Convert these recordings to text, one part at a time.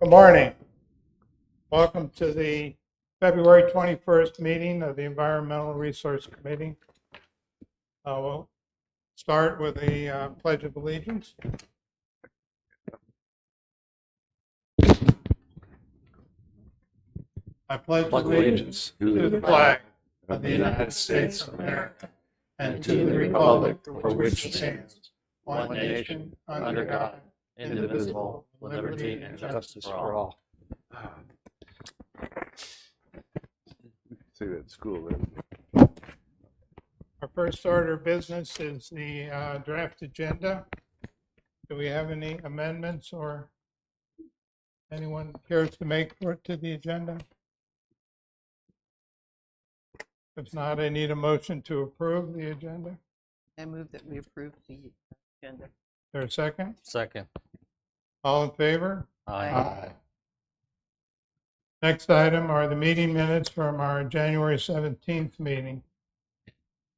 Good morning. Welcome to the February 21st meeting of the Environmental Resource Committee. We'll start with the Pledge of Allegiance. I pledge allegiance to the flag of the United States of America and to the republic for which it stands, one nation, under God, indivisible, with liberty and justice for all. See that at school then. Our first order of business is the draft agenda. Do we have any amendments or anyone cares to make for it to the agenda? If not, I need a motion to approve the agenda. I move that we approve the agenda. Is there a second? Second. All in favor? Aye. Next item are the meeting minutes from our January 17th meeting.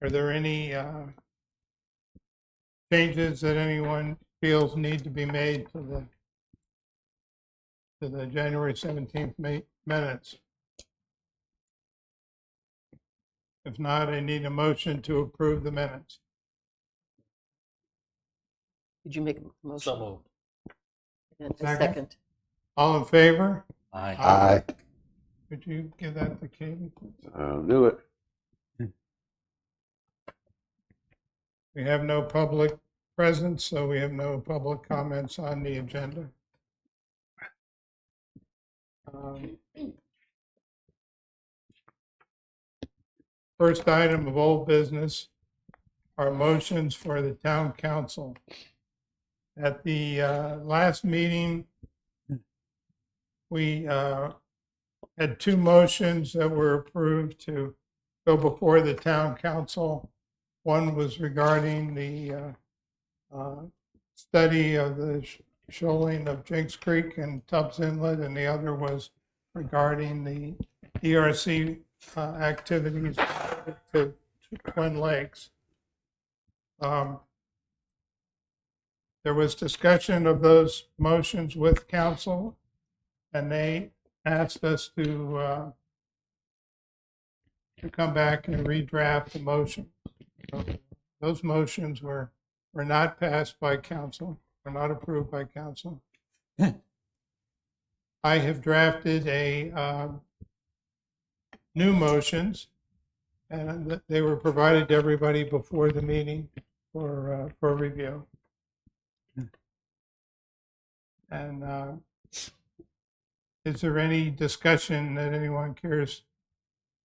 Are there any changes that anyone feels need to be made to the January 17th minutes? If not, I need a motion to approve the minutes. Did you make a motion? So moved. And a Second. second. All in favor? Aye. Aye. Could you give that to Katie? I'll do it. We have no public presence, so we have no public comments on the agenda. First item of old business are motions for the town council. At the last meeting, we had two motions that were approved to go before the town council. One was regarding the study of the shoaling of Jinks Creek and Tubbs Inlet, and the other was regarding the ERC activities to Twin Lakes. There was discussion of those motions with council, and they asked us to come back and redraft the motion. So those motions were not passed by council, were not approved by council. I have drafted a new motions, and they were provided to everybody before the meeting for review. And is there any discussion that anyone cares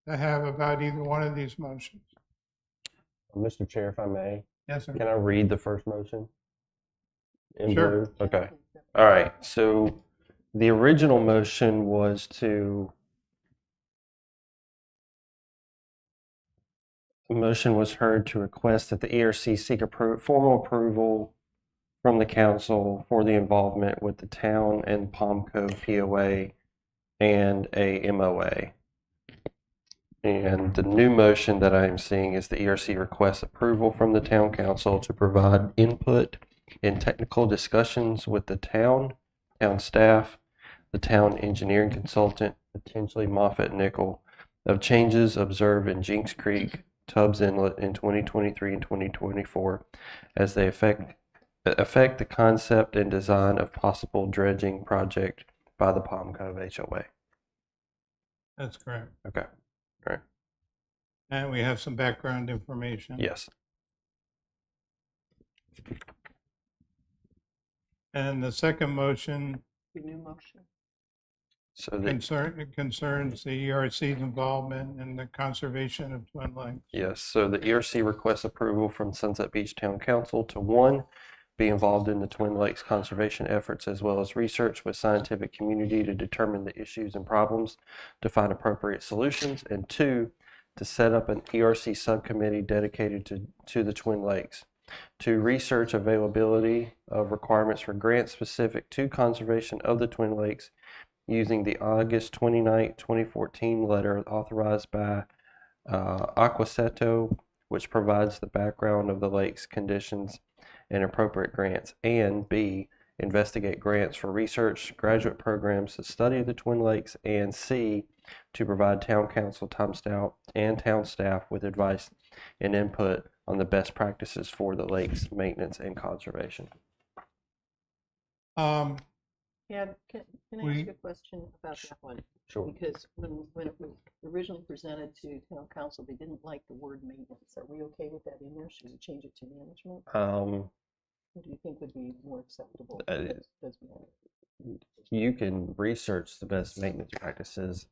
to have about either one of these motions? Mr. Chair, if I may, Yes, sir. can I read the first motion? In Sure. blue? Okay. All right. So the original motion was the motion was heard to request that the ERC seek formal approval from the council for the involvement with the town and Palmco POA and a MOA. And the new motion that I am seeing is the ERC requests approval from the town council to provide input in technical discussions with the town staff, the town engineering consultant, potentially Moffett Nickel, of changes observed in Jinks Creek, Tubbs Inlet in 2023 and 2024 as they affect the concept and design of possible dredging project by the Palm Cove HOA. That's correct. Okay. All right. And we have some background information. Yes. And the second motion Your new motion. So the concerns the ERC's involvement in the conservation of Twin Lakes. Yes, so the ERC requests approval from Sunset Beach Town Council to 1, be involved in the Twin Lakes conservation efforts as well as research with scientific community to determine the issues and problems to find appropriate solutions, and 2, to set up an ERC subcommittee dedicated to the Twin Lakes, to research availability of requirements for grants specific to conservation of the Twin Lakes using the August 29, 2014 letter authorized by Aquaceto, which provides the background of the lake's conditions and appropriate grants, and B, investigate grants for research, graduate programs to study the Twin Lakes, and C, to provide town council, town staff with advice and input on the best practices for the lakes maintenance and conservation. Yeah, can I We- ask you a question about that one? Sure. Because when it was originally presented to town council, they didn't like the word maintenance. Are we okay with that in there? Should we change it to management? What do you think would be more acceptable? You can research the best maintenance practices.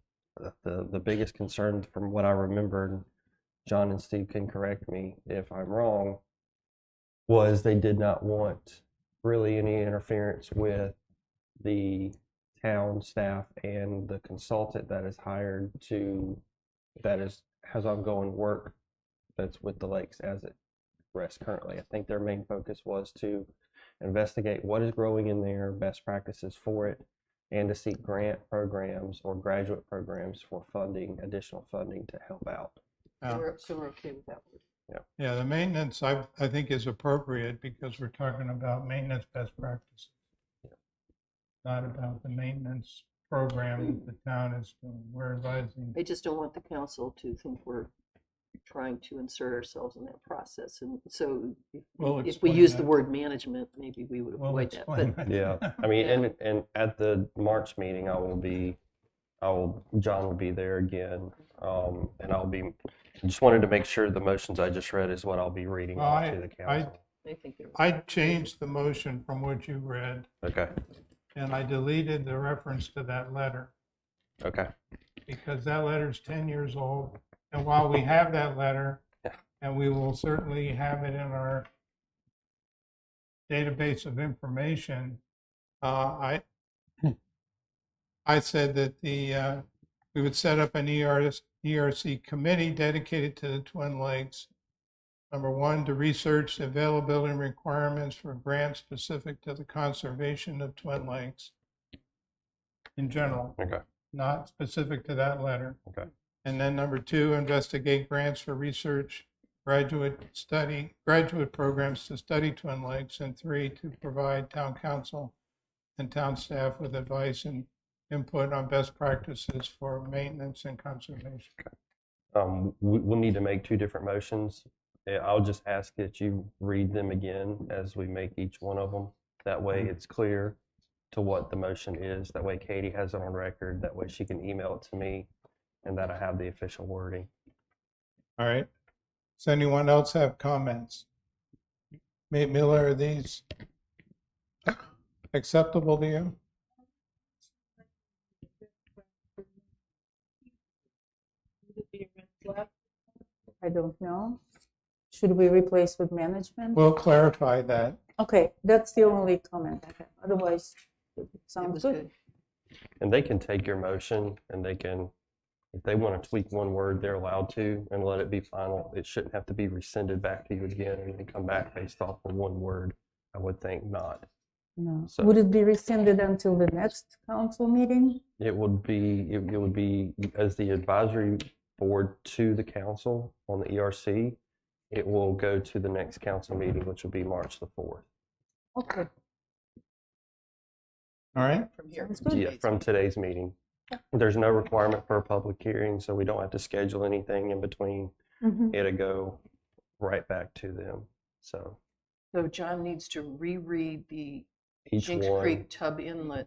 The biggest concern from what I remembered, John and Steve can correct me if I'm wrong, was they did not want really any interference with the town staff and the consultant that is hired has ongoing work that's with the lakes as it rests currently. I think their main focus was to investigate what is growing in there, best practices for it, and to seek grant programs or graduate programs for additional funding to help out. So we're okay with that word. Yeah, the maintenance, I think is appropriate because we're talking about maintenance best practices. Not about the maintenance program that the town is doing. We're advising. I just don't want the council to think we're trying to insert ourselves in that process. And so We'll if we explain use the that. word management, maybe we would We'll avoid that. explain But that. Yeah, I mean, Yeah. and at the March meeting, John will be there again, and I just wanted to make sure the motions I just read is what I'll be reading Well, off to the council. I think they're. I changed the motion from what you read, Okay, and I deleted the reference to that letter okay, because that letter's 10 years old. And while we have that letter, and we will certainly have it in our database of information, I said that we would set up an ERC committee dedicated to the Twin Lakes. Number one, to research the availability and requirements for grants specific to the conservation of Twin Lakes in general, okay, not specific to that letter. okay, And then number two, investigate grants for research, graduate programs to study Twin Lakes. And three, to provide town council and town staff with advice and input on best practices for maintenance and conservation. we'll need to make two different motions. I'll just ask that you read them again as we make each one of them. That way it's clear to what the motion is. That way Katie has it on record. That way she can email it to me and that I have the official wording. All right. Does anyone else have comments? Miller, are these acceptable to you? I don't know. Should we replace with management? We'll clarify that. Okay, that's the only comment I have. Otherwise, it It sounds was good. good. And they can take your motion and they can, if they want to tweak one word, they're allowed to and let it be final. It shouldn't have to be rescinded back to you again and then come back based off of one word. I would think not. No. So- Would it be rescinded until the next council meeting? It would be as the advisory board to the council on the ERC. It will go to the next council meeting, which will be March the 4th. Okay, All right. From here. Sounds good. Yeah, from today's meeting. There's no requirement for a public hearing, so we don't have to schedule anything in between. Mhm. It'll go right back to them. So So John needs to reread the each Jinx one, Creek Tub Inlet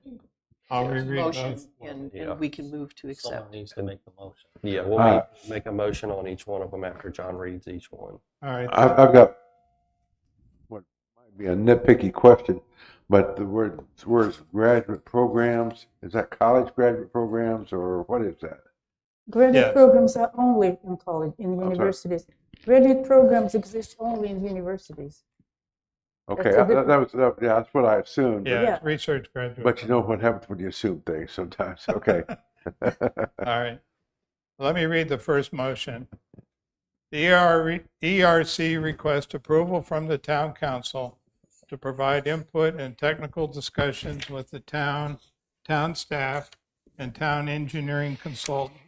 I'll reread motion, those. and Yeah. we can move to Someone accept. needs to make the motion. yeah, we'll make a motion on each one of them after John reads each one. All right. I've got what might be a nitpicky question, but the words graduate programs, is that college graduate programs or what is that? Graduate Yes. programs are only in college, in sorry. universities. Graduate programs exist only in universities. Okay, That's a that's what I assumed. Yeah, Yeah. it's research graduate. But you know what happens when you assume things sometimes. Okay. All right. Let me read the first motion. The ERC requests approval from the town council to provide input and technical discussions with the town staff, and town engineering consultant,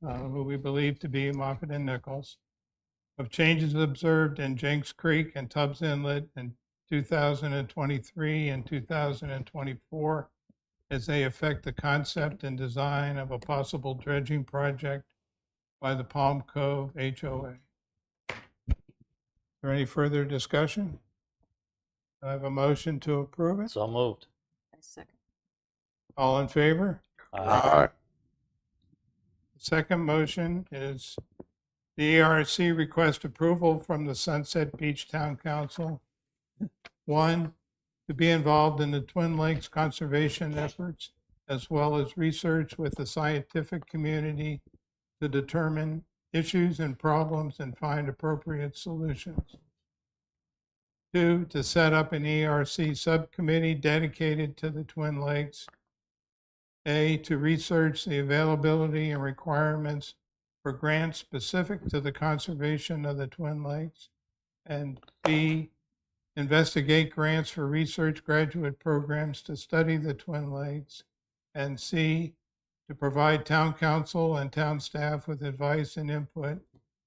who we believe to be Moffett and Nichols, of changes observed in Jinx Creek and Tubbs Inlet and 2023 and 2024 as they affect the concept and design of a possible dredging project by the Palm Cove HOA. Is there any further discussion? Do I have a motion to approve it? So moved. I second. All in favor? Aye. Second motion is the ERC request approval from the Sunset Beach Town Council. 1, to be involved in the Twin Lakes conservation efforts, as well as research with the scientific community to determine issues and problems and find appropriate solutions. 2, to set up an ERC subcommittee dedicated to the Twin Lakes. A, to research the availability and requirements for grants specific to the conservation of the Twin Lakes. And B, investigate grants for research graduate programs to study the Twin Lakes. And C, to provide town council and town staff with advice and input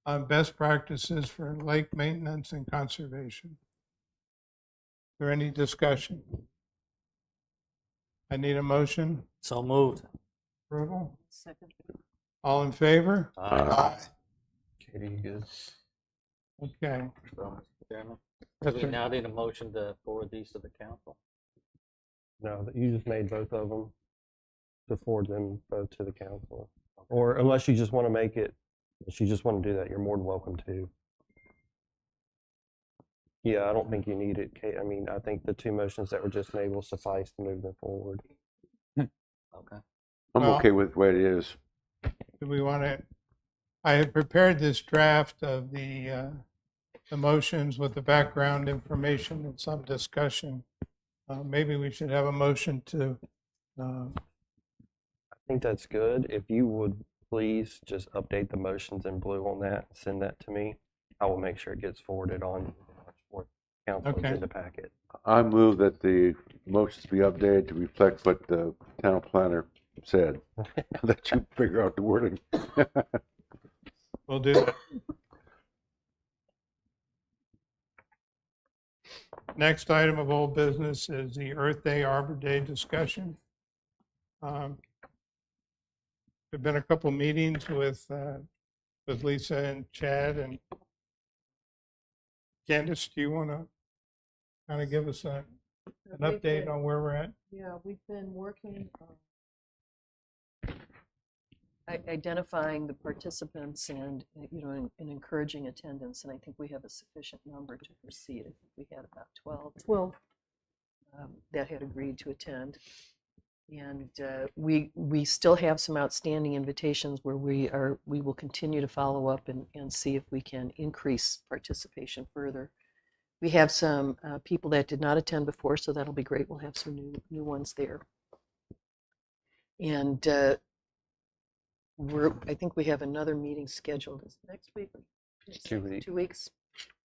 on best practices for lake maintenance and conservation. Is there any discussion? I need a motion. So moved. Approval? Second. All in favor? Aye. Katie, you good? Okay. So, Mr. Chairman, do That's we right. now need a motion to forward these to the council? No, you just made both of them to forward them both to the council. Or unless you just want to make it, if you just want to do that, you're more than welcome to. Yeah, I don't think you need it, Kate. I mean, I think the 2 motions that were just made will suffice to move them forward. Okay. I'm Well- okay with the way it is. Do we want to, I had prepared this draft of the motions with the background information and some discussion. Maybe we should have a motion to, I think that's good. If you would please just update the motions in blue on that, and send that to me. I will make sure it gets forwarded on for council Okay. agenda packet. I move that the motions be updated to reflect what the town planner said. Let you figure out the wording. we'll do that. Next item of old business is the Earth Day, Arbor Day discussion. There've been a couple meetings with Lisa and Chad and Candace. Do you want to kind of give us an update on where we're at? Yeah, we've been working on identifying the participants and, and encouraging attendance, and I think we have a sufficient number to proceed. I think we had about 12 that had agreed to attend. And we still have some outstanding invitations where we will continue to follow up and see if we can increase participation further. We have some people that did not attend before, so that'll be great. We'll have some new ones there. And I think we have another meeting scheduled. Is it next week? 2 weeks. 2 weeks.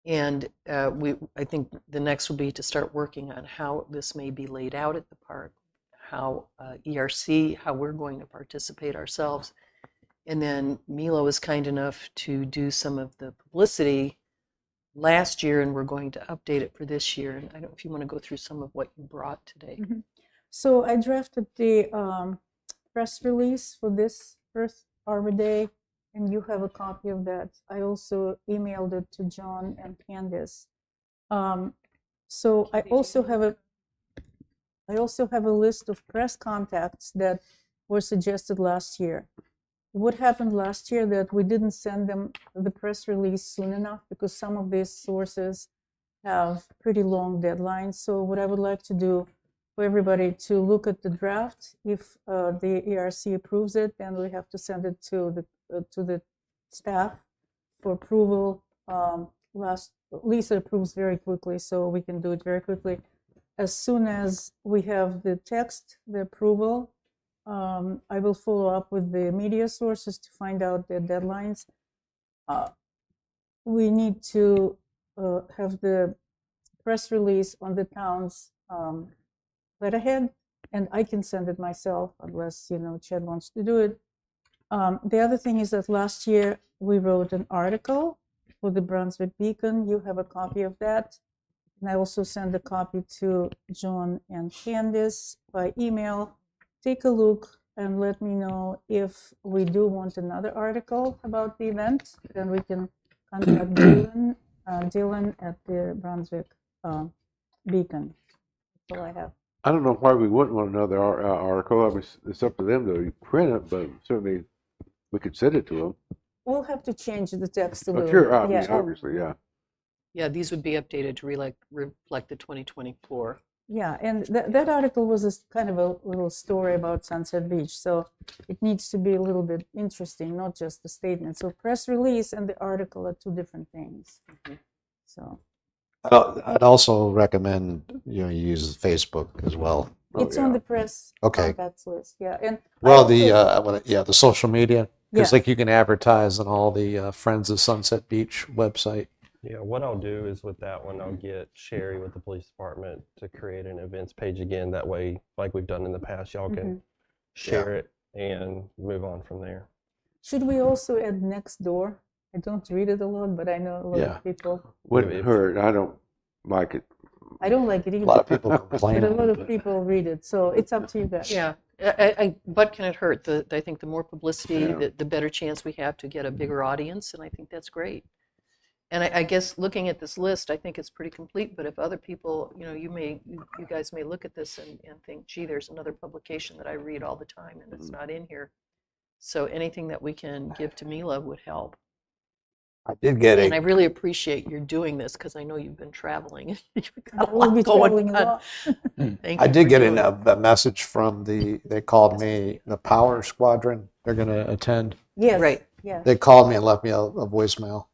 And I think the next will be to start working on how this may be laid out at the park, how ERC, how we're going to participate ourselves. And then Milo was kind enough to do some of the publicity last year, and we're going to update it for this year. And I don't know if you want to go through some of what you brought today. Mm-hmm. So I drafted the press release for this Earth Arbor Day, and you have a copy of that. I also emailed it to John and Candace. So I also have a list of press contacts that were suggested last year. What happened last year that we didn't send them the press release soon enough because some of these sources have pretty long deadlines. So what I would like to do for everybody to look at the draft. If the ERC approves it, then we have to send it to the staff for approval. Lisa approves very quickly, so we can do it very quickly. As soon as we have the text, the approval, I will follow up with the media sources to find out their deadlines. We need to have the press release on the town's letterhead, and I can send it myself unless Chad wants to do it. The other thing is that last year we wrote an article for the Brunswick Beacon. You have a copy of that. And I also sent a copy to John and Candice by email. Take a look and let me know if we do want another article about the event. Then we can contact Dylan at the Brunswick Beacon. That's all I have. I don't know why we wouldn't want another article. I mean, it's up to them to print it, but certainly we could send it to them. We'll have to change the text a Oh, little. sure, I mean, Yeah. obviously, yeah. Yeah, these would be updated to reflect the 2024. Yeah, and that article was kind of a little story about Sunset Beach, so it needs to be a little bit interesting, not just the statement. So press release and the article are two different things. So I'd also recommend you use Facebook as well. it's on the press Okay. contacts list. Yeah, and Well, I the social media, because Yeah. like you can advertise on all the Friends of Sunset Beach website. Yeah, what I'll do is with that one, I'll get Sherry with the police department to create an events page again. That way, like we've done in the past, y'all can share it and move on from there. should we also add next door? I don't read it a lot, but I know a lot Yeah. of people. Wouldn't hurt. I don't like it. I don't like it A either. lot of people complain. But a lot of people read it, so it's up to you guys. Yeah, but can it hurt? I think the more publicity, Yeah. the better chance we have to get a bigger audience, and I think that's great. And I guess looking at this list, I think it's pretty complete, but if other people, you guys may look at this and think, gee, there's another publication that I read all the time and it's not in here. So anything that we can give to Mila would help. I did get And I a, really appreciate your doing this because I know you've been traveling. You've got a We'll lot be going traveling a on. lot. Thank I you did for get doing it. a message from they called me, the Power Squadron. They're going to attend. Yes. Right. Yeah. They called me and left me a voicemail.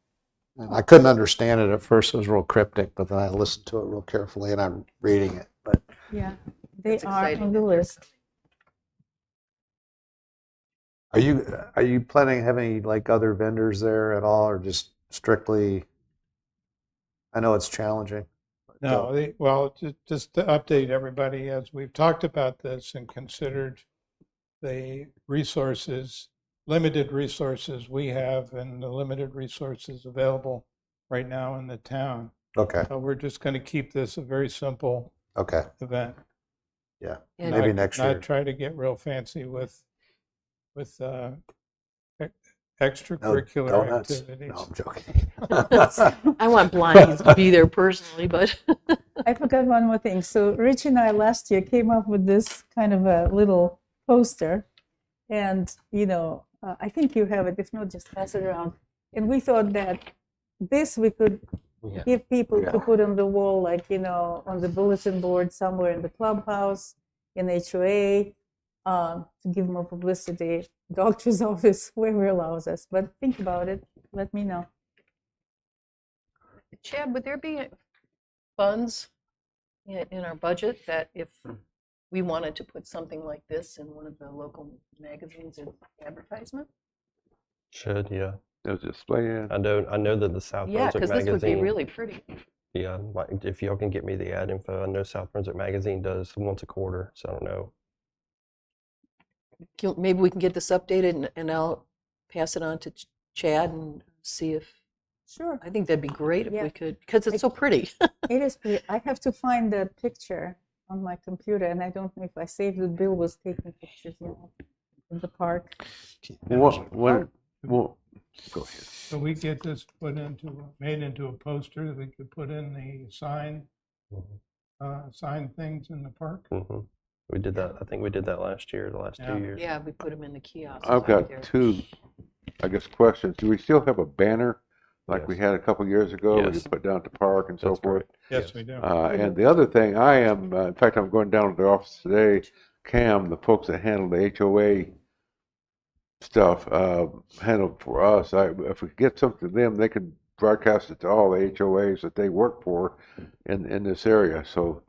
And I couldn't understand it at first. It was real cryptic, but then I listened to it real carefully and I'm reading it. But Yeah. They It's are exciting on the that they're list. are you planning to have any like other vendors there at all, or just strictly? I know it's challenging. but, No, well, just to update everybody, as we've talked about this and considered the resources, limited resources we have and the limited resources available right now in the town. Okay. We're just going to keep this a very simple Okay. event. Yeah. And Maybe Not- next Not year. try to get real fancy with No extracurricular donuts. activities. No, I'm joking. I want Blindies to be there personally, but I forgot one more thing. So Rich and I last year came up with this kind of a little poster, and I think you have it. If not, just pass it around. And we thought that this we could Yeah. give people to Yeah. put on the wall, like on the bulletin board somewhere in the clubhouse, in HOA, to give more publicity. Doctor's office, whoever allows us. But think about it. Let me know. Chad, would there be funds in our budget that if we wanted to put something like this in one of the local magazines and advertisement? Should, yeah. There's a display in. I know that the South Yeah, Brunswick because this would be magazine. really pretty. Yeah, like, if y'all can get me the ad info, I know South Brunswick magazine does once a quarter, so I don't know. Maybe we can get this updated and I'll pass it on to Chad and see if, Sure. I think that'd be great if Yeah. we could, because it's so pretty. It is pretty. I have to find that picture on my computer, and I don't know if I saved it. Bill was taking pictures, in the park. Well, go ahead. So we get this made into a poster that we could put in the sign things in the park. hmm We did that. I think we did that last year, the last Yeah. 2 years. Yeah, we put them in the kiosks. I've out got there. two, I guess, questions. Do we still have a banner like we Yes. had a couple years ago? We Yes. could put down at the park and so That's forth. correct. Yes, we do. And the other thing, I am, in fact, I'm going down to the office today. Cam, the folks that handle the HOA stuff, handle for us. If we could get something to them, they could broadcast it to all the HOAs that they work for in this area. So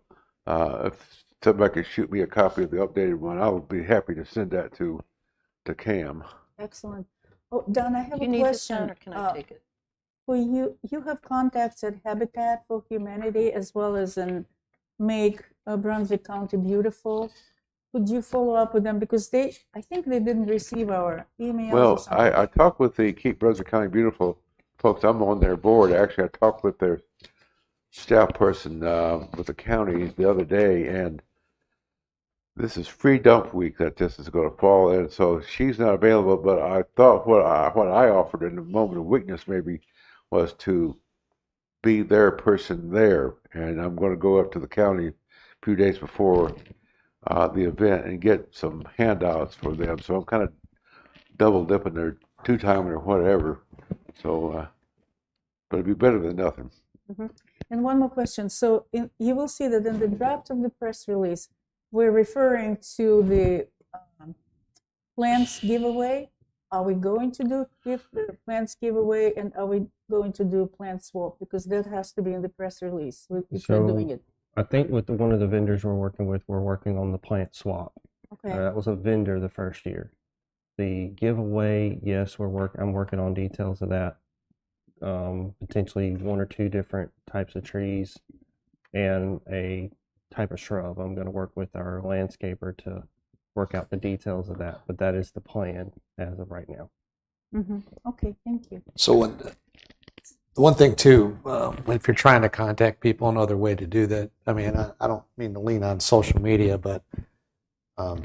if somebody could shoot me a copy of the updated one, I would be happy to send that to Cam. Excellent. Oh, Don, I have Do a you need this question. down or can I take it? For you have contacts at Habitat for Humanity as well as in Make Brunswick County Beautiful. Could you follow up with them because I think they didn't receive our emails. Or Well, something. I talked with the Keep Brunswick County Beautiful folks. I'm on their board. Actually, I talked with their staff person with the county the other day, and this is free dump week that this is going to fall in, so she's not available. But I thought what I offered in a moment of weakness maybe was to be their person there, and I'm going to go up to the county a few days before the event and get some handouts for them. So I'm kind of double dipping or two-timing or whatever. So, but it'd be better than nothing. And one more question. So you will see that in the draft of the press release, we're referring to the plants giveaway. Are we going to do the plants giveaway, and are we going to do plant swap? Because that has to be in the press release if we're doing it. I think with one of the vendors we're working with, we're working on the plant swap. Okay. That was a vendor the first year. The giveaway, yes, I'm working on details of that. Potentially 1 or 2 different types of trees and a type of shrub. I'm going to work with our landscaper to work out the details of that, but that is the plan as of right now. Okay, thank you. So the one thing too, if you're trying to contact people, another way to do that. I mean, I don't mean to lean on social media, but I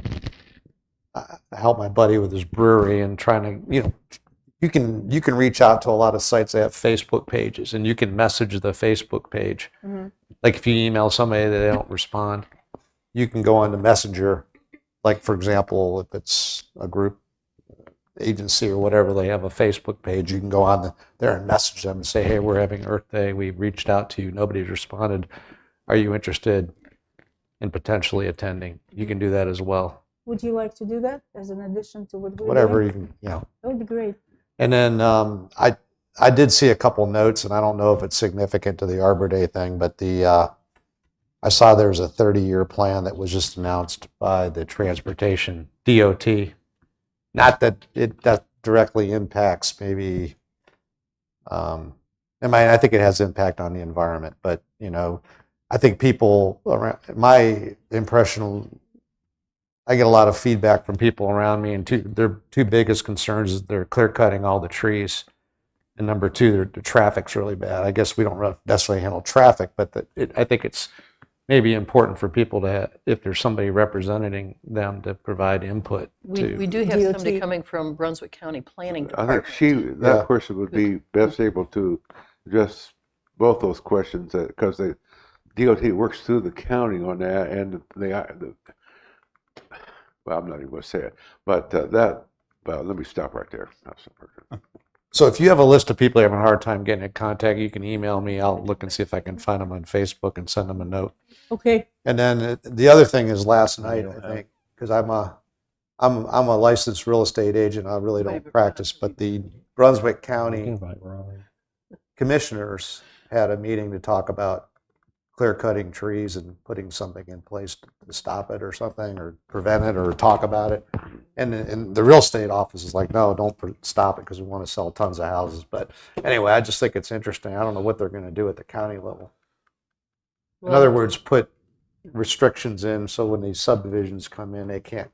help my buddy with his brewery and trying to, you can reach out to a lot of sites that have Facebook pages, and you can message the Facebook page. Like if you email somebody that they don't respond, you can go on to Messenger. Like for example, if it's a group agency or whatever, they have a Facebook page. You can go on there and message them and say, "Hey, we're having Earth Day. We reached out to you. Nobody's responded. Are you interested in potentially attending?" You can do that as well. Would you like to do that as an addition to what we're Whatever doing? you can, That would be great. And then I did see a couple notes, and I don't know if it's significant to the Arbor Day thing, but I saw there was a 30-year plan that was just announced by the Transportation DOT. Not that that directly impacts maybe. I think it has impact on the environment, but I think people around. My impression, I get a lot of feedback from people around me, and their 2 biggest concerns is they're clear cutting all the trees, and number 2, the traffic's really bad. I guess we don't necessarily handle traffic, but I think it's maybe important for people to, if there's somebody representing them, to provide input. We do have DOT. somebody coming from Brunswick County Planning I think Department. that person would be best able to address both those questions because the DOT works through the county on that, and well, I'm not even going to say it, but well, let me stop right there. So if you have a list of people having a hard time getting in contact, you can email me. I'll look and see if I can find them on Facebook and send them a note. Okay. And then the other thing is last night, I think, because I'm a licensed real estate agent. I really don't practice, but the Brunswick County Invite Ron. commissioners had a meeting to talk about clear cutting trees and putting something in place to stop it or something, or prevent it, or talk about it. And the real estate office is like, no, don't stop it because we want to sell tons of houses. But anyway, I just think it's interesting. I don't know what they're going to do at the county level. In other words, put restrictions in so when these subdivisions come in, they can't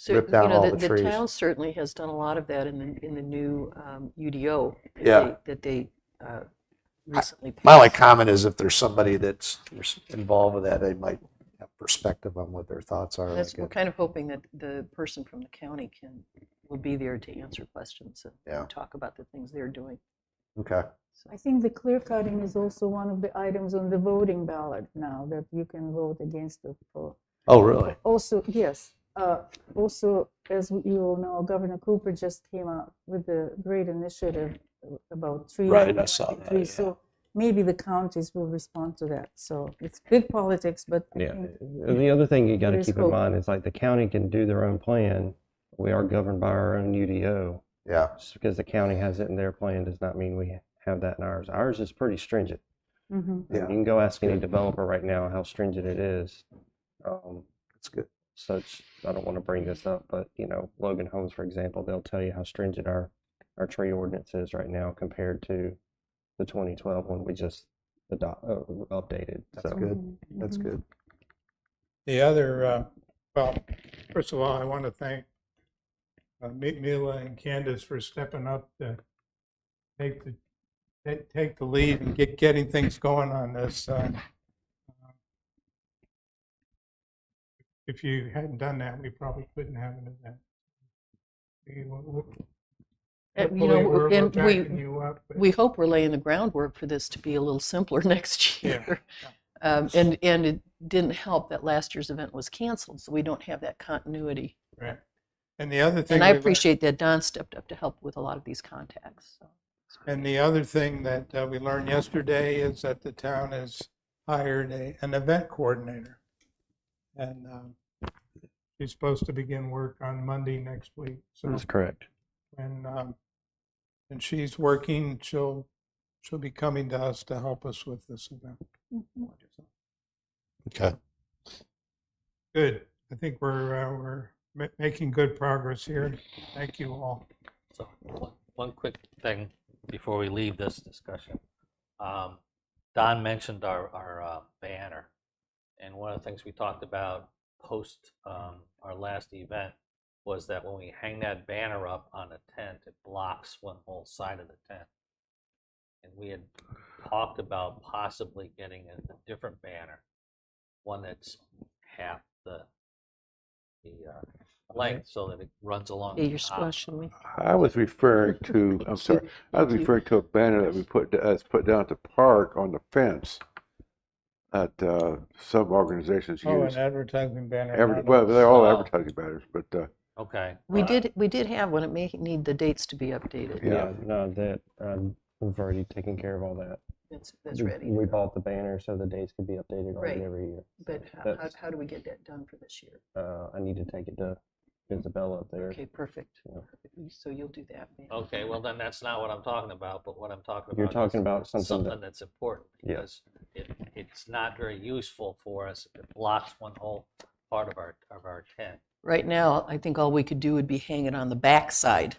rip down all the trees. The town certainly has done a lot of that in the new UDO that they recently passed. My only comment is if there's somebody that's involved with that, they might have perspective on what their thoughts are. We're kind of hoping that the person from the county will be there to answer questions and talk about the things they're doing. Okay. I think the clear cutting is also one of the items on the voting ballot now that you can vote against it for. Oh, really? Also, yes. Also, as you all know, Governor Cooper just came out with a great initiative about trees. Right, I saw that, yeah. So maybe the counties will respond to that. So it's big politics, but I think The other thing you got to there's keep in hope. mind is like the county can do their own plan. We are governed by our own UDO. Yeah. Just because the county has it in their plan does not mean we have that in ours. Ours is pretty stringent. Mhm. Yeah. You can go ask any developer right now how stringent it is. That's good. Such, I don't want to bring this up, but Logan Homes, for example, they'll tell you how stringent our tree ordinance is right now compared to the 2012 one we just updated. That's So good. That's good. The other, well, first of all, I want to thank Mila and Candace for stepping up to make the take the lead and getting things going on this. If you hadn't done that, we probably couldn't have an event. You know, We're and backing you up. but- we hope we're laying the groundwork for this to be a little simpler next Yeah, year. yeah. And it didn't help that last year's event was canceled, so we don't have that continuity. Right. And the other thing, And I we learned- appreciate that Don stepped up to help with a lot of these contacts. So. and the other thing that we learned yesterday is that the town has hired an event coordinator. And she's supposed to begin work on Monday next week. So That's correct. when she's working, she'll be coming to us to help us with this event. Okay. Good. I think we're making good progress here. Thank you all. So one quick thing before we leave this discussion. Don mentioned our banner, and one of the things we talked about post our last event was that when we hang that banner up on a tent, it blocks one whole side of the tent. And we had talked about possibly getting a different banner, one that's half the length, so that it runs along Yeah, the you're top. squashing me. I was referring to, I'm sorry, I was referring to a banner that we put down at the park on the fence that some organizations Oh, use. an advertising banner. Well, they're all Oh. advertising banners, but Okay. We did have one. It may need the dates to be updated. Yeah. No, that we've already taken care of all that. That's ready. We bought the banner so the dates could be updated on Right. it every year. But That's- how do we get that done for this year? I need to take it to Isabella up there. Okay, perfect. Yeah. So you'll do that. man. Okay, well then that's not what I'm talking about, but what I'm talking about You're talking is about something that, that's important Yeah. because it's not very useful for us if it blocks one whole part of our tent. Right now, I think all we could do would be hang it on the back side,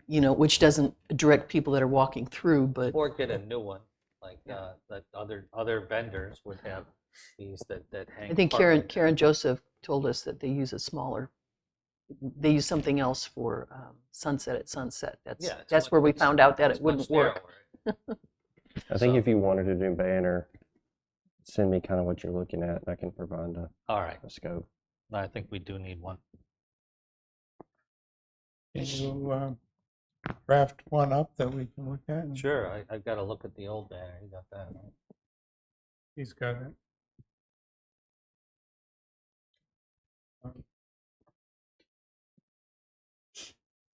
which doesn't direct people that are walking through, but Or get a new one, like that other vendors would have these that hang. I think partly. Karen Joseph told us that they use they use something else for sunset at sunset. Yeah, it's That's much- where we it's- found out that it's it wouldn't much work. narrower. I think So- if you wanted to do banner, send me kind of what you're looking at, and I can provide All right, a scope. I think we do need one. Can you draft one up that we can look at? Sure, I've got to look at the old banner. You got that, right? He's got it.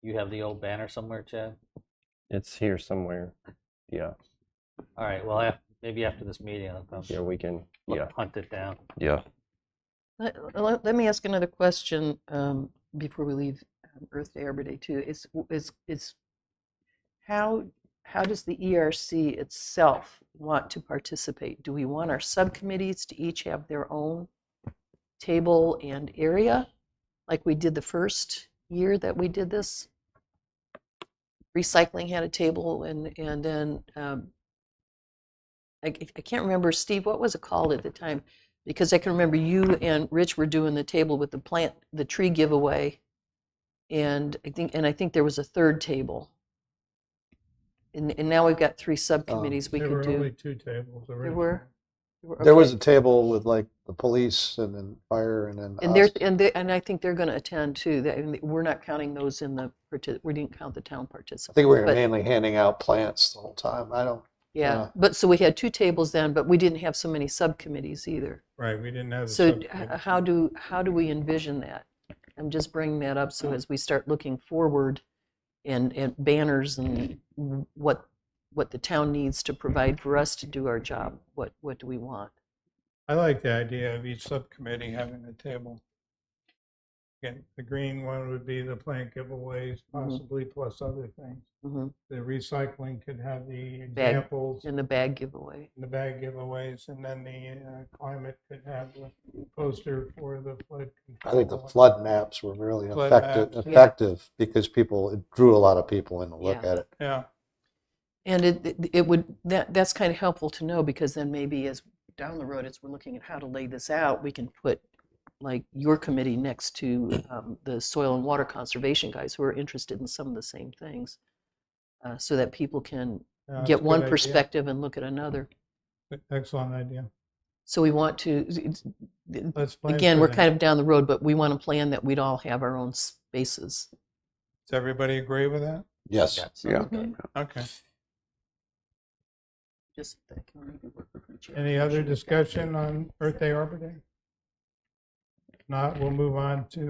You have the old banner somewhere, Chad? It's here somewhere. Yeah, All right, well, maybe after this meeting, I'll come yeah, we can. Yeah, hunt it down. yeah. Let me ask another question before we leave Earth Day, Arbor Day too. Is how does the ERC itself want to participate? Do we want our subcommittees to each have their own table and area, like we did the first year that we did this? Recycling had a table, and then I can't remember, Steve, what was it called at the time? Because I can remember you and Rich were doing the table with the tree giveaway, and I think there was a third table. And now we've got three subcommittees we There could were do. only two tables. There were? There was Okay. a table with like the police and then fire and then And us. and I think they're going to attend too. We're not counting those in we didn't count the town I participants. think we were but- mainly handing out plants the whole time. I don't. Yeah, but so we had two tables then, but we didn't have so many subcommittees either. Right, we didn't have. a So subcommittee. how do we envision that? I'm just bringing that up so as we start looking forward and banners and what the town needs to provide for us to do our job, what do we want? I like the idea of each subcommittee having a table. Again, the green one would be the plant giveaways, possibly plus other things. Mhm. The recycling could have the Bag. examples And the bag giveaway. and the bag giveaways, and then the climate could have the poster for the flood I think the control. flood maps were really Flood effective, maps, yeah. effective because it drew a lot of people in to look Yeah. at it. Yeah, And it would, that's kind of helpful to know, because then maybe as down the road, as we're looking at how to lay this out, we can put like your committee next to the soil and water conservation guys who are interested in some of the same things, so that people can That's a get good one idea. perspective and look at another. Excellent idea. So we want to, Let's plan again, for we're that. kind of down the road, but we want to plan that we'd all have our own spaces. Does everybody agree with that? Yes. Yeah, so Yeah. Mhm. Okay. Just that can maybe work with each other. Any other discussion on Earth Day, Arbor Day? If not, we'll move on to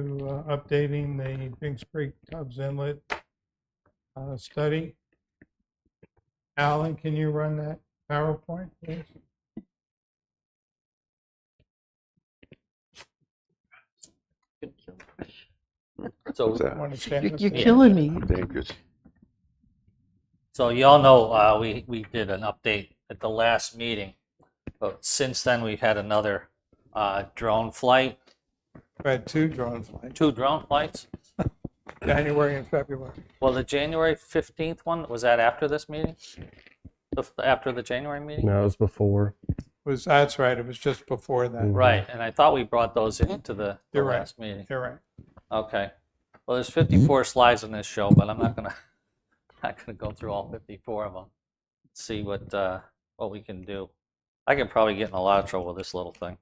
updating the Binks Creek Tubbs Inlet study. Alan, can you run that PowerPoint, please? So What's that? Want to stand up You're there? killing me. Dangerous. So you all know we did an update at the last meeting, but since then we've had another drone flight, We had 2 drone flights, 2 drone flights. January and February. Well, the January 15th one, was that after this meeting? After the January meeting? No, it was before. That's right, it was just before that. Right, and I thought we brought those into the You're right. last meeting. You're right. Okay. Well, there's 54 slides in this show, but I'm not gonna go through all 54 of them. See what we can do. I could probably get in a lot of trouble with this little thing.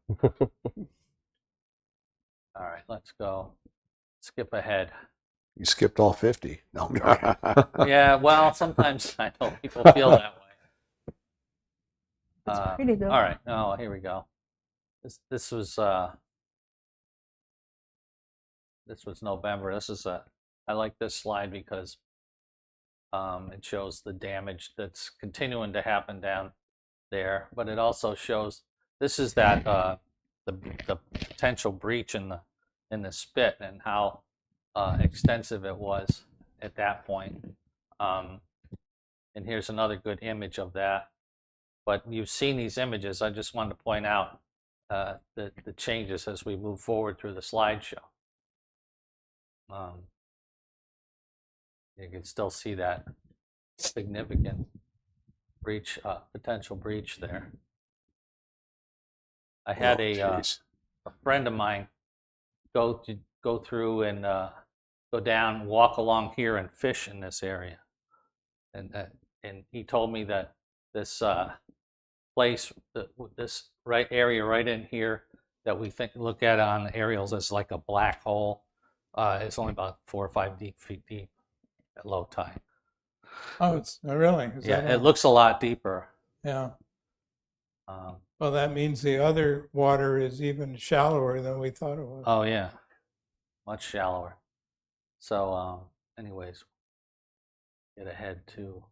All right, let's go. Skip ahead. You skipped all 50. No, I'm joking. Yeah, well, sometimes I know people feel that way. It's pretty though. All right, oh, here we go. This was November. I like this slide because it shows the damage that's continuing to happen down there, but it also shows this is that the potential breach in the spit and how extensive it was at that point. And here's another good image of that. But you've seen these images. I just wanted to point out the changes as we move forward through the slideshow. You can still see that significant breach, potential breach there. I had a friend of mine go through and go down, walk along here, and fish in this area, and he told me that this place, this area right in here that we look at on aerials as like a black hole, it's only about 4 or 5 feet deep at low tide. Oh, it's really? Is Yeah, that it all? looks a lot deeper. Yeah. Um, Well, that means the other water is even shallower than we thought it was. oh yeah, much shallower. So, anyways, get ahead to.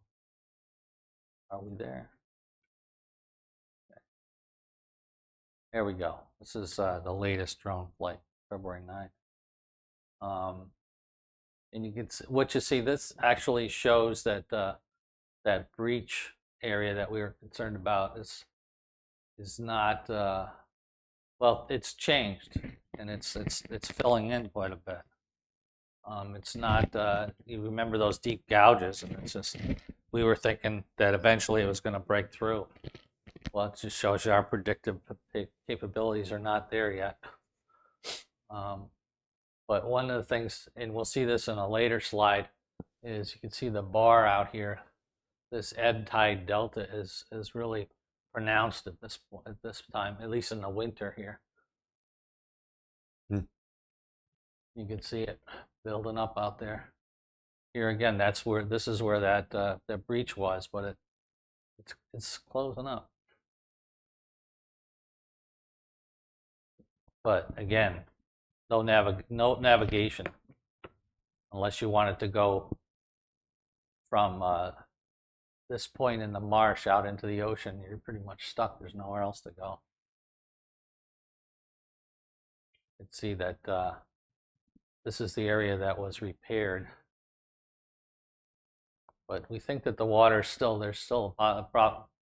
Are we there? There we go. This is the latest drone flight, February 9th. And you can see, what you see, this actually shows that that breach area that we were concerned about is not well, it's changed and it's filling in quite a bit. It's not you remember those deep gouges, and it's just we were thinking that eventually it was going to break through. Well, it just shows you our predictive capabilities are not there yet. But one of the things, and we'll see this in a later slide, is you can see the bar out here. This ebb tide delta is really pronounced at this time, at least in the winter here. You can see it building up out there. Here again, this is where that breach was, but it's closing up. But again, no navigation unless you wanted to go from this point in the marsh out into the ocean. You're pretty much stuck. There's nowhere else to go. You can see that this is the area that was repaired. But we think that the water's still, there's still a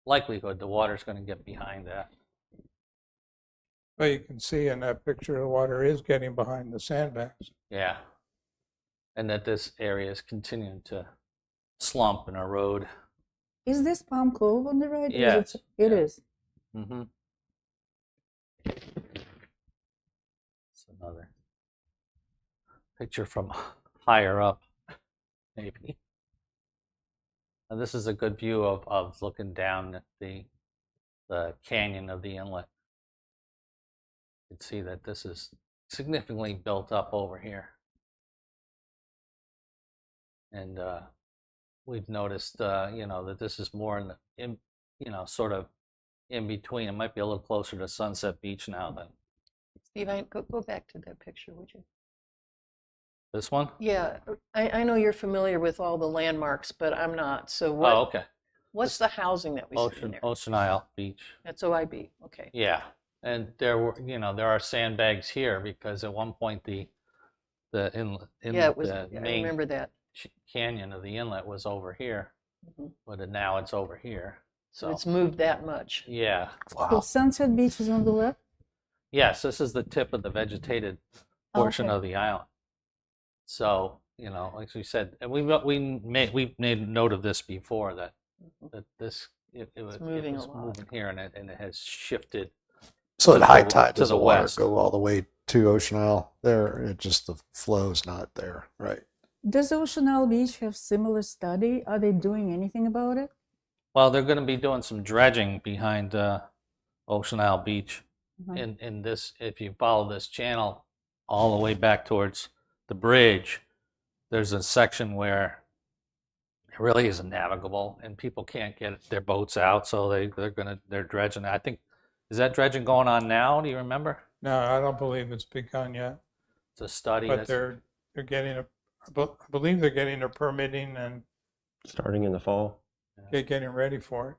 likelihood the water's going to get behind that. But you can see in that picture the water is getting behind the sandbags. Yeah. And that this area is continuing to slump and erode. Is this Palm Cove on the right? or is Yes. It Yeah. is. Mm-hmm. It's another picture from higher up, maybe. And this is a good view of looking down at the canyon of the inlet. You can see that this is significantly built up over here. And we've noticed, that this is more sort of in between. It might be a little closer to Sunset Beach now than Steve, go back to that picture, would you? this one. Yeah, I know you're familiar with all the landmarks, but I'm not. So Oh, okay. what's the housing that we see in there? Ocean Isle Beach. That's OIB, okay. Yeah, and there are sandbags here because at one point the Yeah, it was, the I main remember that. canyon of the inlet was over here, Mhm. but now it's over here. So So it's moved that much. yeah, So Sunset Beach is on the left? yes, this is the tip of the vegetated portion Okay. of the island. So like we said, and we've made note of this before that this it was moving a lot. moving here and it has shifted. So To at high the- tide, to does the the water west. go all the way to Ocean Isle there? It just, the flow's not there, right? Does Ocean Isle Beach have similar study? Are they doing anything about it? Well, they're going to be doing some dredging behind Ocean Isle Beach. Mhm. In this, if you follow this channel all the way back towards the bridge, there's a section where it really isn't navigable, and people can't get their boats out, so they're dredging. I think, is that dredging going on now? Do you remember? No, I don't believe it's begun yet, It's a study. but they're getting I believe they're getting a permitting and Starting in the fall. getting ready for it.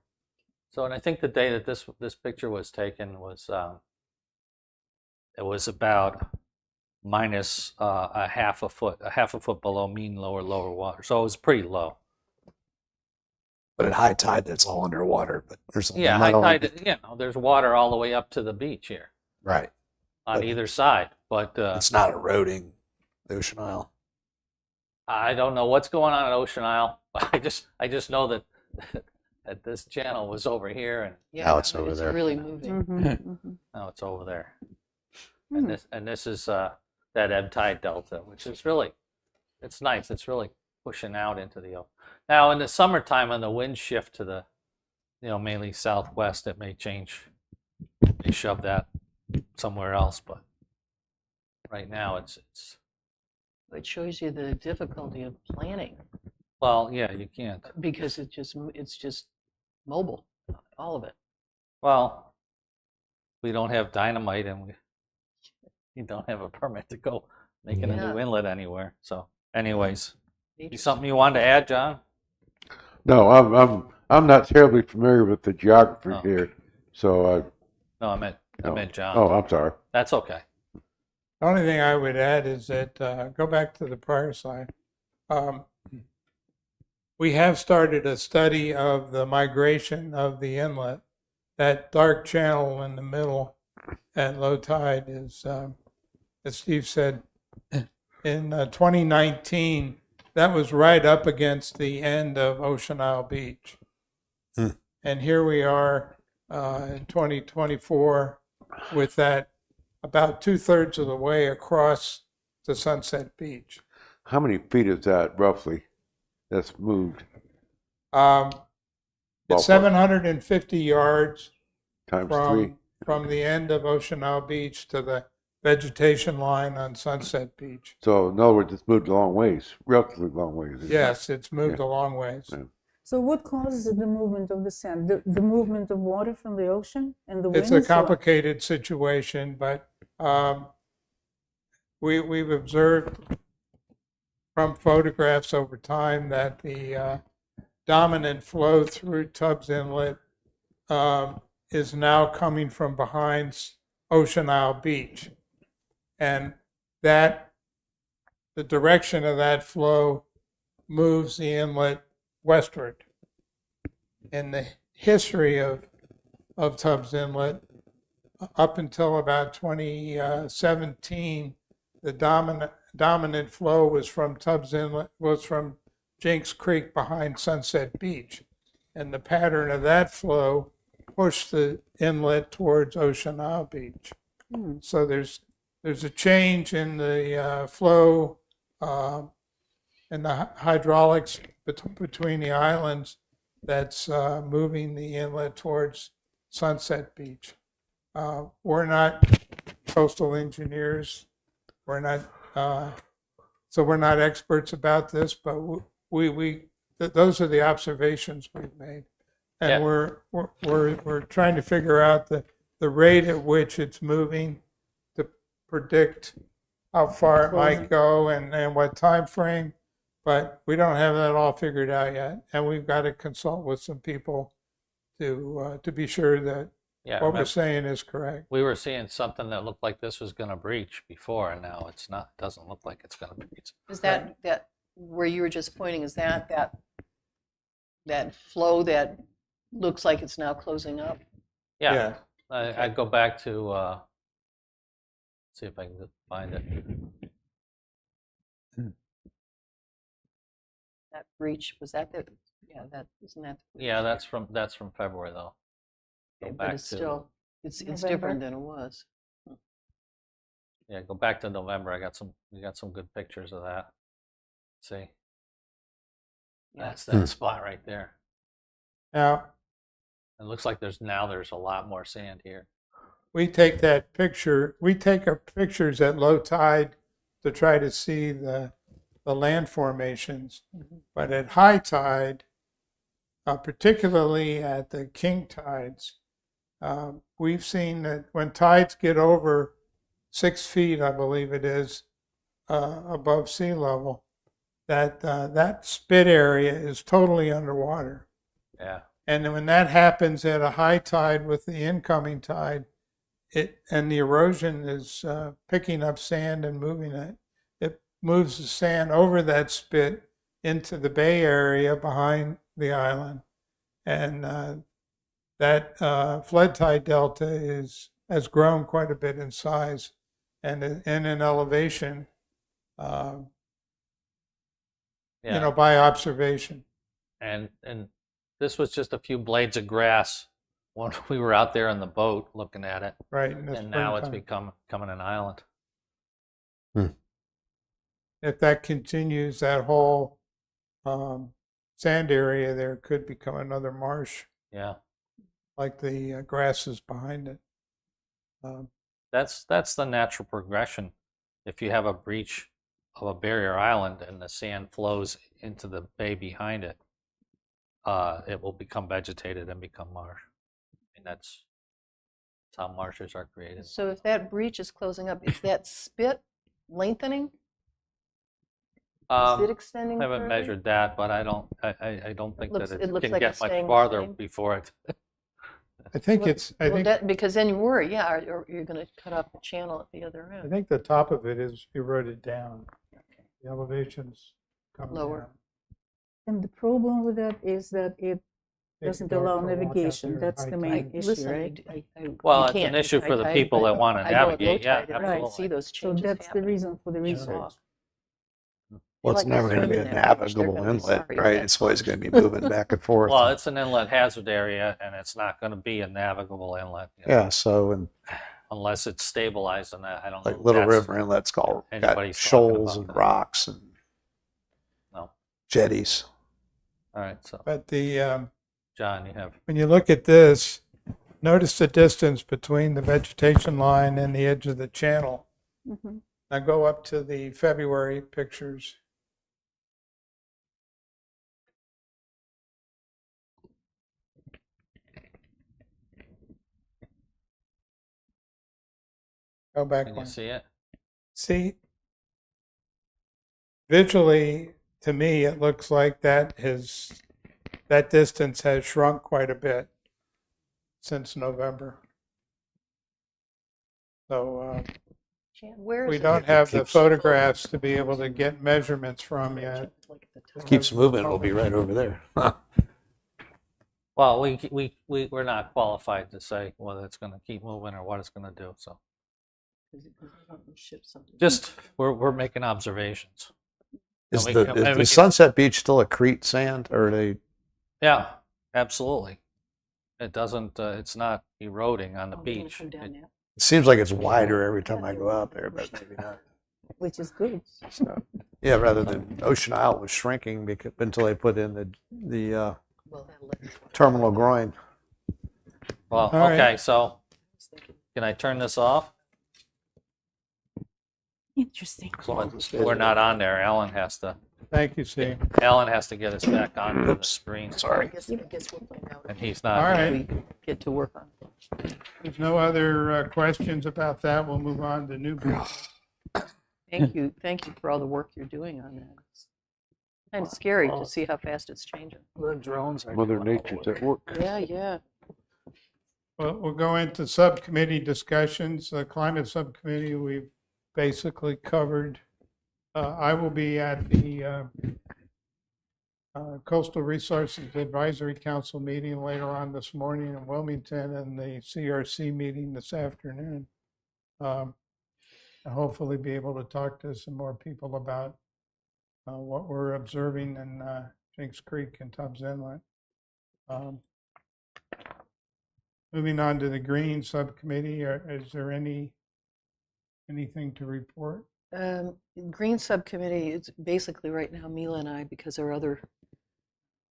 So, and I think the day that this picture was taken was it was about minus a half a foot below mean lower water. So it was pretty low. But at high tide, it's all underwater. But there's Yeah, high tide. There's water all the way up to the beach here right. on But- either side. But It's not eroding the Ocean Isle. I don't know what's going on at Ocean Isle. I just know that that this channel was over here and Yeah, Now it's over it's there. really moving. Mhm. now it's over there. Hmm. And this is that ebb tide delta, which is really, it's nice. It's really pushing out into the ocean. Now in the summertime, when the winds shift to the, mainly southwest, it may change. They shove that somewhere else, but right now it's It shows you the difficulty of planning well, yeah, you can't. because it's just mobile, all of it. Well, we don't have dynamite and you don't have a permit to go making a new Yeah. inlet anywhere. So, anyways, Nature's- something you wanted to add, John? No, I'm not terribly familiar with the geography Oh. here, so No, I meant John. oh, I'm sorry. That's okay. The only thing I would add is that, go back to the prior slide. We have started a study of the migration of the inlet. That dark channel in the middle at low tide is, as Steve said, in 2019, that was right up against the end of Ocean Isle Beach. Hmm. And here we are in 2024 with that about 2/3 of the way across to Sunset Beach. How many feet is that roughly? That's moved It's Ballpark. 750 yards times three. from the end of Ocean Isle Beach to the vegetation line on Sunset Beach. So in other words, it's moved a long ways, relatively long ways. isn't it? Yes, it's moved Yeah. a long ways. Yeah. So what causes the movement of the sand? The movement of water from the ocean and the winds? It's a or- complicated situation, but we've observed from photographs over time that the dominant flow through Tubbs Inlet is now coming from behind Ocean Isle Beach. And that the direction of that flow moves the inlet westward. In the history of Tubbs Inlet, up until about 2017, the dominant flow was from Tubbs Inlet, was from Jinks Creek behind Sunset Beach. And the pattern of that flow pushed the inlet towards Ocean Isle Beach. So there's a change in the flow and the hydraulics between the islands that's moving the inlet towards Sunset Beach. We're not coastal engineers. We're not, so we're not experts about this, but those are the observations we've made. And Yeah. we're trying to figure out the rate at which it's moving to predict how far it might go and what time frame. But we don't have that all figured out yet. And we've got to consult with some people to be sure that Yeah, what we're remember, saying is correct. we were seeing something that looked like this was going to breach before, and now it's not. Doesn't look like it's going to breach. Is that where you were just pointing? Is that flow that looks like it's now closing up? Yeah, I'd go back to see if I can find it. That breach, was that the, yeah, that, isn't that? Yeah, that's from February though. Go But back it's to still, it's November? different than it was. yeah, go back to November. We got some good pictures of that. See, Yeah. that's that spot right there. Now, It looks like there's a lot more sand here. we take our pictures at low tide to try to see the land formations. But at high tide, particularly at the king tides, we've seen that when tides get over 6 feet, I believe it is, above sea level, that spit area is totally underwater. Yeah, And when that happens at a high tide with the incoming tide, and the erosion is picking up sand and moving it, it moves the sand over that spit into the bay area behind the island. And that flood tide delta has grown quite a bit in size and in elevation, yeah. by observation. And this was just a few blades of grass when we were out there on the boat looking at it, Right. In the and now it's springtime. becoming an island. If that continues, that whole sand area there could become another marsh, Yeah, like the grasses behind it. that's the natural progression. If you have a breach of a barrier island and the sand flows into the bay behind it, it will become vegetated and become marsh. And that's how marshes are created. So if that breach is closing up, is that spit lengthening? Is it extending I haven't further? measured that, but I don't think Looks- that it it looks can like get it's much staying the farther same. before it. I think Because then you worry, yeah, you're going to cut off the channel at the other I end. think the top of it is eroded down. The elevations come Lower. down. And the problem with that is that it Makes doesn't it dark allow to walk out navigation. there at That's high the tide. main issue, Listen, right? Well, you it's an can't. issue for the I- people that want to I go at low navigate. Yeah, tide and I absolutely. see those So changes that's the happening. reason for the Yeah. research. Well, it's Like never going to be a swimming in that beach, they're navigable gonna be inlet, sorry, right? but- It's always going to be moving back and forth. Well, it's an inlet hazard area, and it's not going to be a navigable inlet. Yeah, so and Unless it's stabilized, and I don't know. like Little that's- River Inlet's got anybody's talking shoals about and that. rocks and No. jetties. All right, so But John, you have. when you look at this, notice the distance between the vegetation line and the edge of the channel. Mhm. Now go up to the February pictures. Go back Can one. you see it? See, visually, to me, it looks like that distance has shrunk quite a bit since November. So Where is we it? don't It have the keeps- photographs to be able to get measurements from yet. It keeps moving, it'll be right over there. Well, we're not qualified to say whether it's going to keep moving or what it's going to do. So just we're making observations. Is we the, can- is and the we can- Sunset Beach still a Crete sand, or are they? Yeah, absolutely. It doesn't. It's not eroding on the Oh, they're gonna beach. come down It- now. It seems like it's wider every time I go out there, but maybe not. which is good. So, yeah, rather than Ocean Isle was shrinking until they put in the Well, that'll let me- terminal groin. Well, All right. okay, so can I turn this off? Interesting. We're not on there. Alan has to Steve. get us back on the screen. Sorry. I guess we'll find out And he's All not. right. if we get to work on it. There's no other questions about that. We'll move on to new business. Thank you for all the work you're doing on that. It's kind of scary to see how fast it's changing. The drones are Mother doing all the Nature's work. at work. Yeah. Well, we'll go into subcommittee discussions. The climate subcommittee, we've basically covered. I will be at the Coastal Resources Advisory Council meeting later on this morning in Wilmington and the CRC meeting this afternoon. I'll hopefully be able to talk to some more people about what we're observing in Jinks Creek and Tubbs Inlet. Moving on to the Green Subcommittee, is there anything to report? Green Subcommittee, it's basically right now, Mila and I, because our other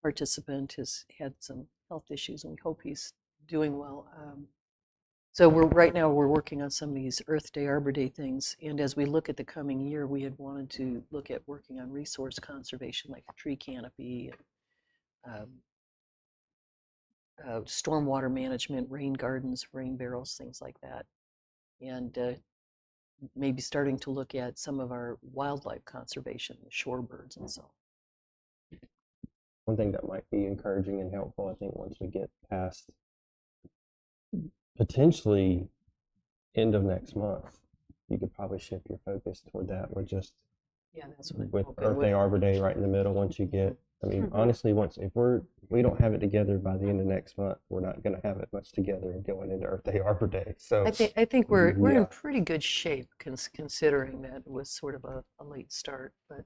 participant has had some health issues and we hope he's doing well. So right now we're working on some of these Earth Day, Arbor Day things. And as we look at the coming year, we had wanted to look at working on resource conservation, like tree canopy, stormwater management, rain gardens, rain barrels, things like that. And maybe starting to look at some of our wildlife conservation, shorebirds and so on. One thing that might be encouraging and helpful, I think, once we get past potentially end of next month, you could probably shift your focus toward that. We're just Yeah, that's what I'm with hoping. Earth Day, Arbor Day right in the middle. Once you get, I mean, honestly, if we don't have it together by the end of next month, we're not going to have it much together going into Earth Day, Arbor Day. So I think we're Yeah. in pretty good shape considering that it was sort of a late start. But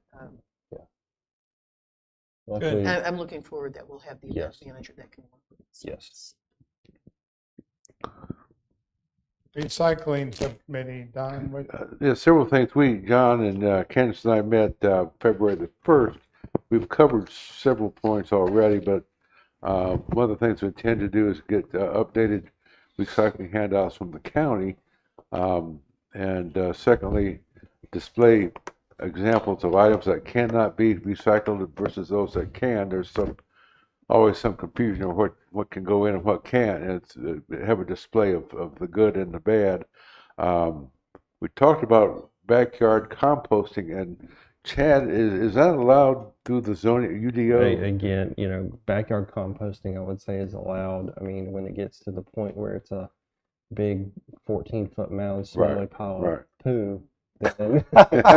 luckily, I'm looking forward that we'll have the event Yes. manager that can work with us. Yes. Recycling Subcommittee, Don, There's several things. John and Candace and I met February the 1st. We've covered several points already, but one of the things we intend to do is get updated recycling handouts from the county. And secondly, display examples of items that cannot be recycled versus those that can. There's always some confusion on what can go in and what can't. And it's have a display of the good and the bad. We talked about backyard composting, and Chad, is that allowed through the zoning UDO? Again, backyard composting, I would say, is allowed. I mean, when it gets to the point where it's a big 14-foot mound, smelly pile of poo, then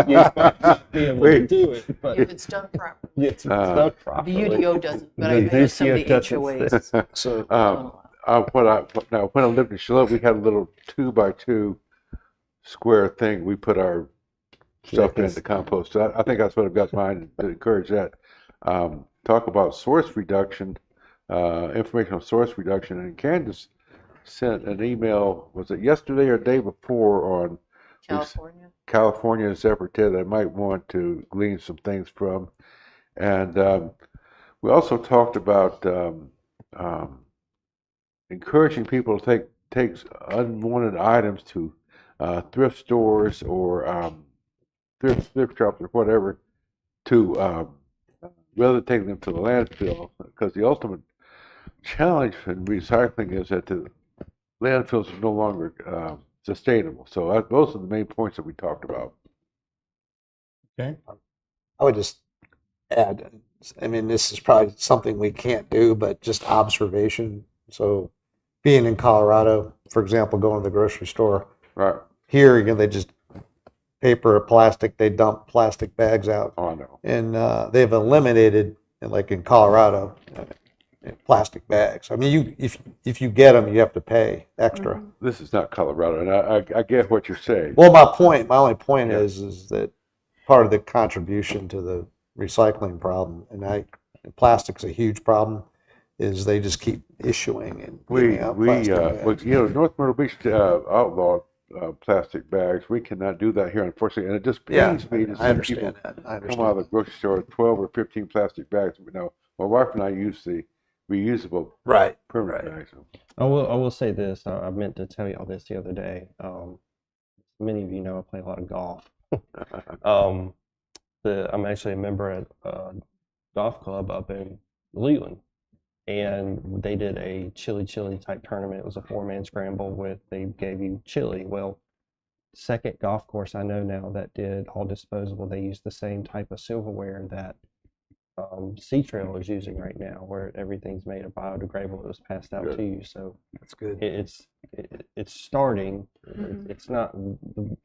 you might be able to do it. But If it's done properly. it's done The properly. UDO doesn't, but I The know some of the UDO doesn't HOAs So don't allow. When I lived in Charlotte, we had a little 2x2 square thing. We put our stuff in the compost. So I think that's what I've got in mind to encourage that. Talk about source reduction, information on source reduction. And Candace sent an email, was it yesterday or the day before, on California's effort that I might want to glean some things from. And we also talked about encouraging people to take unwanted items to thrift stores or thrift shops or whatever, to rather than taking them to the landfill, because the ultimate challenge in recycling is that the landfills are no longer sustainable. So those are the main points that we talked about. okay? I would just add, I mean, this is probably something we can't do, but just observation. So being in Colorado, for example, going to the grocery store, Right. here, they just paper or plastic, they dump plastic bags out. Oh, I know. And they've eliminated, like in Colorado, plastic bags. I mean, if you get them, you have to pay extra. This is not Colorado, and I get what you're saying. Well, my only point is that part of the contribution to the recycling problem, and plastic's a huge problem, is they just keep issuing and giving out plastic bags. North Myrtle Beach outlawed plastic bags. We cannot do that here, unfortunately, and it just Yeah, pains me to I see understand people that. I come out of the understand. grocery store with 12 or 15 plastic bags. Now, my wife and I use the reusable Right. permanent Right. bags. I will say this. I meant to tell y'all this the other day. Many of you know I play a lot of golf. Um, I'm actually a member at a golf club up in Leland, and they did a chili type tournament. It was a 4-man scramble they gave you chili. Well, second golf course I know now that did all disposable. They used the same type of silverware that Sea Trail is using right now, where everything's made of biodegradable. It was passed out Good. to you, so That's good. it's starting. It's not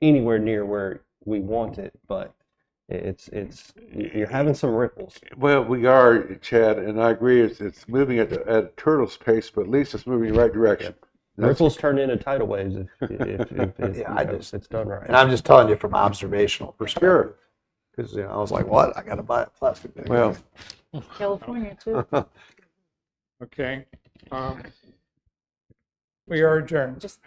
anywhere near where we want it, but you're having some ripples. Well, we are, Chad, and I agree. It's moving at a turtle's pace, but at least it's moving in the right direction. That's- Ripples turn into tidal waves if Yeah, if it's done right. And I'm just telling you from observational perspective. Sure. Because I was like, what? I got to buy a plastic bag. Well, California too. Okay. We are adjourned. Just